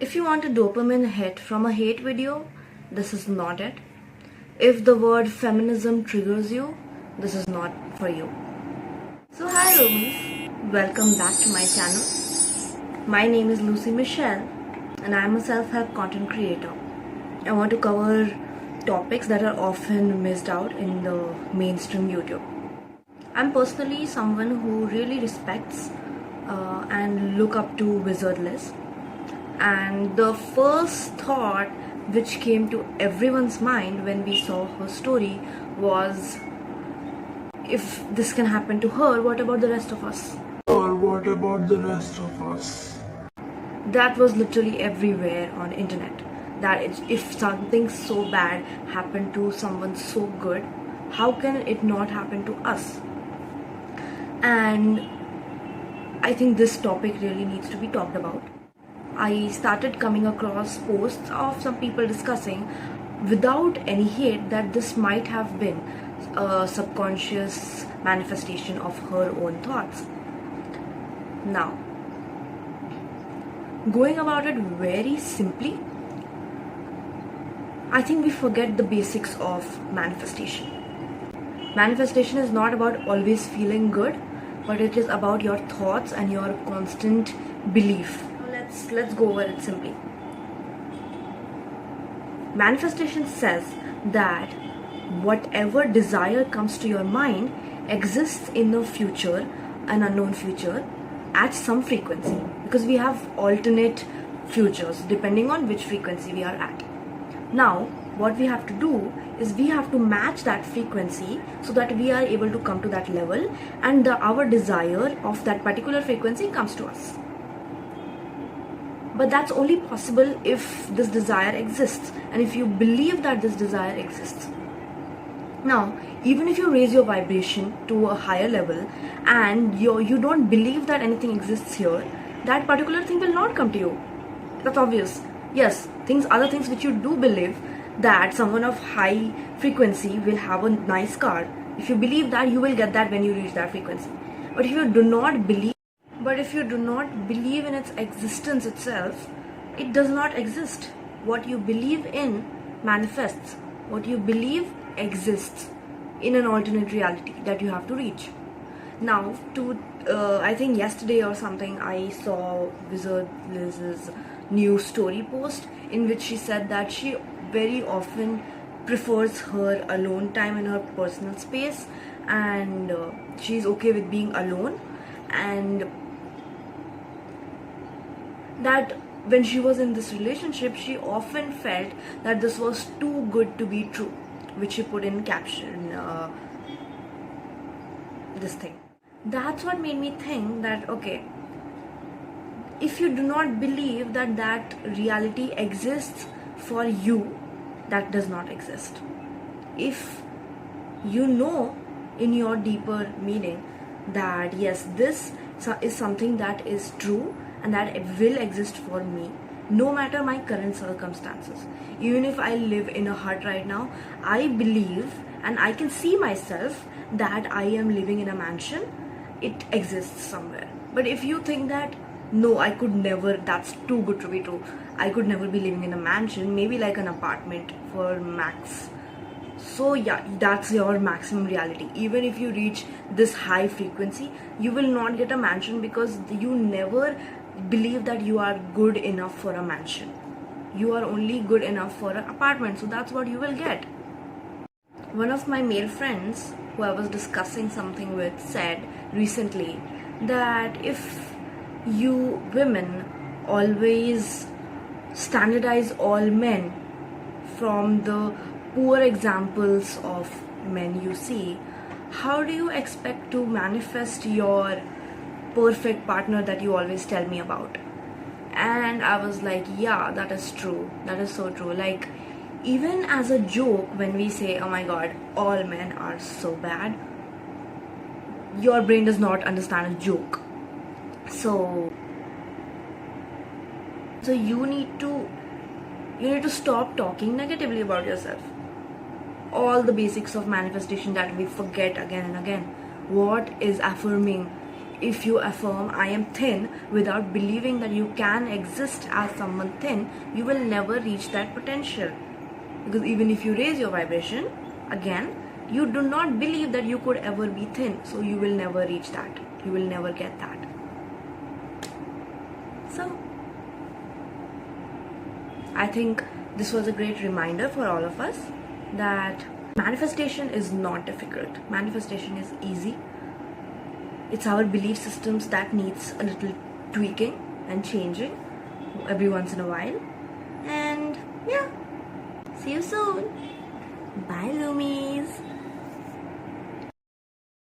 If you want a dopamine hit from a hate video, this is not it. If the word feminism triggers you, this is not for you. So hi Romies, welcome back to my channel. My name is Lucy Michelle and I am a self-help content creator. I want to cover topics that are often missed out in the mainstream YouTube. I'm personally someone who really respects and look up to Wizard Liz. And the first thought which came to everyone's mind when we saw her story was, if this can happen to her, what about the rest of us? Or what about the rest of us? That was literally everywhere on internet. That if something so bad happened to someone so good, how can it not happen to us? And I think this topic really needs to be talked about. I started coming across posts of some people discussing without any hate that this might have been a subconscious manifestation of her own thoughts. Now, going about it very simply, I think we forget the basics of manifestation. Manifestation is not about always feeling good, but it is about your thoughts and your constant belief. Let's go over it simply. Manifestation says that whatever desire comes to your mind exists in the future, an unknown future, at some frequency, because we have alternate futures depending on which frequency we are at. Now, what we have to do is we have to match that frequency so that we are able to come to that level and our desire of that particular frequency comes to us. But that's only possible if this desire exists and if you believe that this desire exists. Now, even if you raise your vibration to a higher level and you don't believe that anything exists here, that particular thing will not come to you. That's obvious. Yes, other things which you do believe, that someone of high frequency will have a nice car. If you believe that, you will get that when you reach that frequency. But if you do not believe in its existence itself, it does not exist. What you believe in manifests. What you believe exists in an alternate reality that you have to reach. Now, I think yesterday or something, I saw Wizard Liz's new story post in which she said that she very often prefers her alone time in her personal space, and she's okay with being alone, and that when she was in this relationship, she often felt that this was too good to be true, which she put in caption, this thing. That's what made me think that, okay, if you do not believe that that reality exists for you, that does not exist. If you know in your deeper meaning that yes, this is something that is true and that it will exist for me, no matter my current circumstances. Even if I live in a hut right now, I believe and I can see myself that I am living in a mansion. It exists somewhere. But if you think that no, I could never, that's too good to be true, I could never be living in a mansion, maybe like an apartment for max. So yeah, that's your maximum reality. Even if you reach this high frequency, you will not get a mansion because you never believe that you are good enough for a mansion. You are only good enough for an apartment, so that's what you will get. One of my male friends who I was discussing something with said recently that if you women always standardize all men from the poor examples of men you see, how do you expect to manifest your perfect partner that you always tell me about? And I was like, yeah, that is true. That is so true. Like, even as a joke, when we say, oh my god, all men are so bad, your brain does not understand a joke. So you need to stop talking negatively about yourself. All the basics of manifestation that we forget again and again. What is affirming if you affirm I am thin without believing that you can exist as someone thin, you will never reach that potential. Because even if you raise your vibration, again, you do not believe that you could ever be thin, so you will never reach that. You will never get that. So, I think this was a great reminder for all of us that manifestation is not difficult. Manifestation is easy. It's our belief systems that needs a little tweaking and changing every once in a while. And yeah, see you soon. Bye, Loomies.